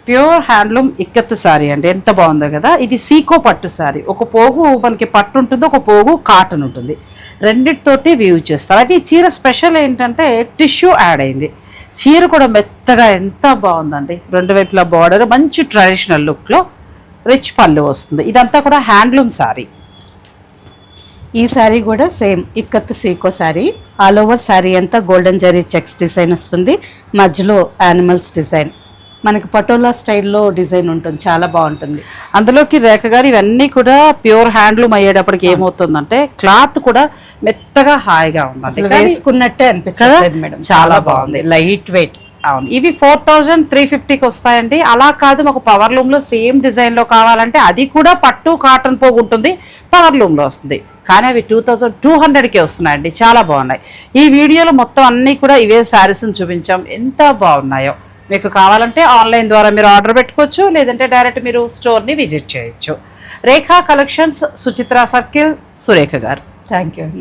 Pure handloom ikat sorry అండి, ఎంత బాగుందో కదా. ఇది సీకో పట్టు సారీ, ఒక పోగు మనకి పట్టు ఉంటుంది, ఒక పోగు కాటన్ ఉంటుంది, రెండిటితోటి వ్యూ చేస్తారు. అయితే ఈ చీర స్పెషల్ ఏంటంటే టిష్యూ యాడ్ అయింది. చీర కూడా మెత్తగా ఎంత బాగుందండి, రెండు వైపులా బార్డర్, మంచి ట్రెడిషనల్ లుక్లో రిచ్ పళ్ళు వస్తుంది. ఇదంతా కూడా హ్యాండ్లూమ్ సారీ. ఈ శారీ కూడా సేమ్ ఇక్కత్ సీకో శారీ. ఆల్ ఓవర్ శారీ అంతా గోల్డెన్ జరీ చెక్స్ డిజైన్ వస్తుంది, మధ్యలో యానిమల్స్ డిజైన్, మనకి పటోలా స్టైల్లో డిజైన్ ఉంటుంది, చాలా బాగుంటుంది. అందులోకి రేఖ గారు ఇవన్నీ కూడా ప్యూర్ హ్యాండ్లూమ్ అయ్యేటప్పటికి ఏమవుతుందంటే క్లాత్ కూడా మెత్తగా హాయిగా ఉంది, వేసుకున్నట్టే అనిపించదు మేడం, చాలా బాగుంది, లైట్ వెయిట్. అవును, ఇవి 4350కి వస్తాయండి. అలా కాదు మాకు పవర్ లూమ్లో సేమ్ డిజైన్లో కావాలంటే అది కూడా పట్టు కాటన్ పోగు ఉంటుంది, పవర్ లూమ్లో వస్తుంది. కానీ అవి 2200కే వస్తున్నాయండి, చాలా బాగున్నాయి. ఈ వీడియోలో మొత్తం అన్నీ కూడా ఇవే శారీస్ని చూపించాం, ఎంత బాగున్నాయో. మీకు కావాలంటే ఆన్లైన్ ద్వారా మీరు ఆర్డర్ పెట్టుకోవచ్చు, లేదంటే డైరెక్ట్ మీరు స్టోర్ని విజిట్ చేయొచ్చు. రేఖా కలెక్షన్స్, సుచిత్ర సర్కిల్, సురేఖ గారు. థ్యాంక్ యూ అండి.